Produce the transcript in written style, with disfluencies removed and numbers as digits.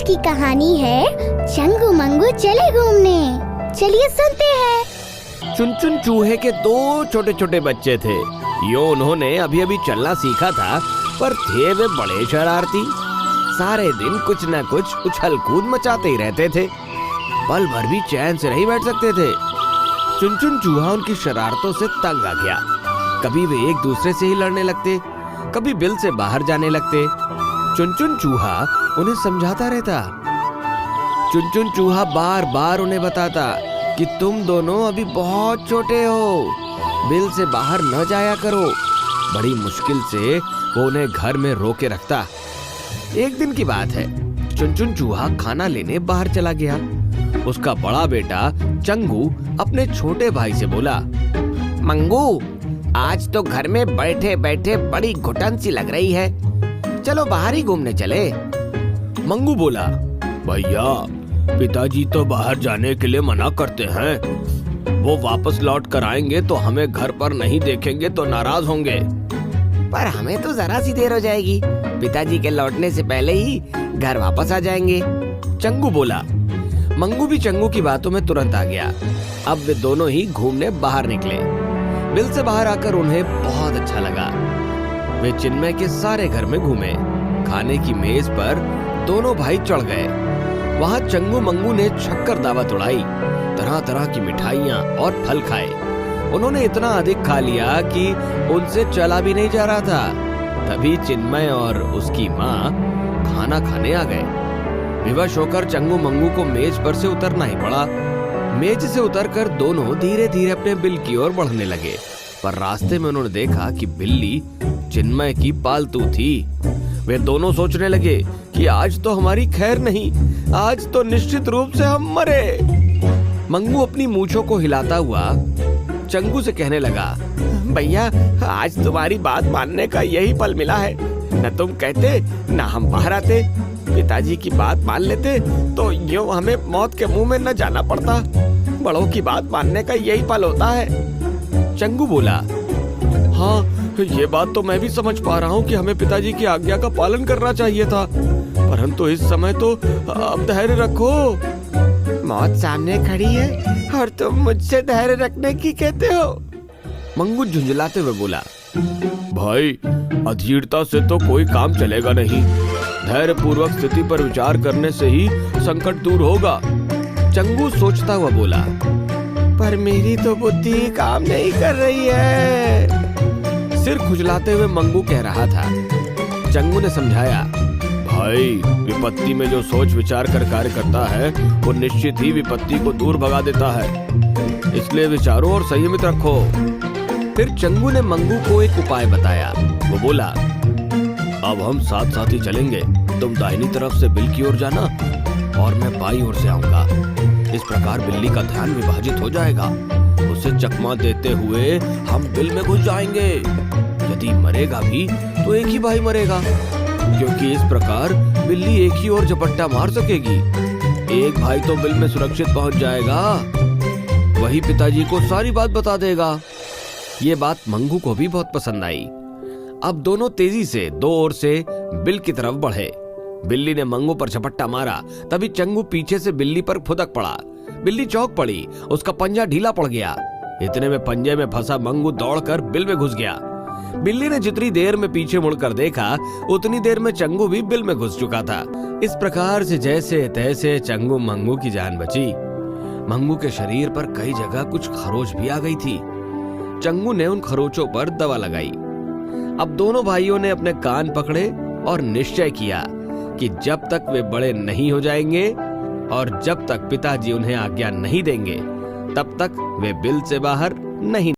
आज की कहानी है चंगू मंगू चले घूमने। चलिए सुनते हैं। चुन चुन चूहे के दो छोटे छोटे बच्चे थे। यो उन्होंने अभी अभी चलना सीखा था, पर थे वे बड़े शरारती। सारे दिन कुछ न कुछ उछल कूद मचाते ही रहते थे। पल भर भी चैन से नहीं बैठ सकते थे। चुन चुन चूहा उनकी शरारतों से तंग आ गया। कभी वे एक दूसरे से ही लड़ने लगते, कभी बिल से बाहर जाने लगते। चुन चुन चूहा उन्हें समझाता रहता। चुन चुन चूहा बार बार उन्हें बताता कि तुम दोनों अभी बहुत छोटे हो, बिल से बाहर न जाया करो। बड़ी मुश्किल से वो उन्हें घर में रोके रखता। एक दिन की बात है, चुन चुन चूहा खाना लेने बाहर चला गया। उसका बड़ा बेटा चंगू अपने छोटे भाई से बोला, मंगू, आज तो घर में बैठे बैठे बड़ी घुटन सी लग रही है, चलो बाहर ही घूमने चले। मंगू बोला, भैया, पिताजी तो बाहर जाने के लिए मना करते हैं। वो वापस लौट कर आएंगे तो हमें घर पर नहीं देखेंगे तो नाराज होंगे। पर हमें तो जरा सी देर हो जाएगी, पिताजी के लौटने से पहले ही घर वापस आ जाएंगे। चंगू बोला। मंगू भी चंगू की बातों में तुरंत आ गया। अब वे दोनों ही घूमने बाहर निकले। बिल से बाहर आकर उन्हें बहुत अच्छा लगा। वे चिन्मय के सारे घर में घूमे। खाने की मेज पर दोनों भाई चढ़ गए। वहाँ चंगू मंगू ने छक्कर दावत उड़ाई, तरह तरह की मिठाइयाँ और फल खाए। उन्होंने इतना अधिक खा लिया कि उनसे चला भी नहीं जा रहा था। तभी चिन्मय और उसकी माँ खाना खाने आ गए। विवश होकर चंगू मंगू को मेज पर से उतरना ही पड़ा। मेज से उतरकर दोनों धीरे धीरे अपने बिल की ओर बढ़ने लगे, पर रास्ते में उन्होंने देखा कि बिल्ली चिन्मय की पालतू थी। वे दोनों सोचने लगे कि आज तो हमारी खैर नहीं, आज तो निश्चित रूप से हम मरे। मंगू अपनी मूंछों को हिलाता हुआ चंगू से कहने लगा, भैया, आज तुम्हारी बात मानने का यही पल मिला है। न तुम कहते न हम बाहर आते। पिताजी की बात मान लेते तो यूं हमें मौत के मुंह में न जाना पड़ता। बड़ों की बात मानने का यही पल होता है। चंगू बोला, हाँ, ये बात तो मैं भी समझ पा रहा हूँ कि हमें पिताजी की आज्ञा का पालन करना चाहिए था, परंतु इस समय तो अब धैर्य रखो। मौत सामने खड़ी है और तुम मुझसे धैर्य रखने की कहते हो। मंगू झुंझलाते हुए बोला, भाई, अधीरता से तो कोई काम चलेगा नहीं। धैर्य पूर्वक स्थिति पर विचार करने से ही संकट दूर होगा। चंगू सोचता हुआ बोला, पर मेरी तो बुद्धि काम नहीं कर रही है। सिर खुजलाते हुए मंगू कह रहा था। चंगू ने समझाया, भाई, विपत्ति में जो सोच विचार कर कार्य करता है वो निश्चित ही विपत्ति को दूर भगा देता है, इसलिए विचारो और संयमित रखो। फिर चंगू ने मंगू को एक उपाय बताया। वो बोला, अब हम साथ साथ ही चलेंगे। तुम दाहिनी तरफ से बिल की ओर जाना और मैं बाईं ओर से आऊंगा। इस प्रकार बिल्ली का ध्यान विभाजित हो जाएगा। उसे चकमा देते हुए हम बिल में घुस जाएंगे। यदि मरेगा भी तो एक ही भाई मरेगा, क्योंकि इस प्रकार बिल्ली एक ही ओर झपट्टा मार सकेगी। एक भाई तो बिल में सुरक्षित पहुंच जाएगा, वही पिताजी को सारी बात बता देगा। ये बात मंगू को भी बहुत पसंद आई। अब दोनों तेजी से दो ओर से बिल की तरफ बढ़े। बिल्ली ने मंगू पर झपट्टा मारा, तभी चंगू पीछे से बिल्ली पर फुदक पड़ा। बिल्ली चौंक पड़ी, उसका पंजा ढीला पड़ गया। इतने में पंजे में फंसा मंगू दौड़कर बिल में घुस गया। बिल्ली ने जितनी देर में पीछे मुड़कर देखा, उतनी देर में चंगू भी बिल में घुस चुका था। इस प्रकार से जैसे तैसे चंगू मंगू की जान बची। मंगू के शरीर पर कई जगह कुछ खरोच भी आ गई थी। चंगू ने उन खरोचों पर दवा लगाई। अब दोनों भाइयों ने अपने कान पकड़े और निश्चय किया कि जब तक वे बड़े नहीं हो जाएंगे और जब तक पिताजी उन्हें आज्ञा नहीं देंगे, तब तक वे बिल से बाहर नहीं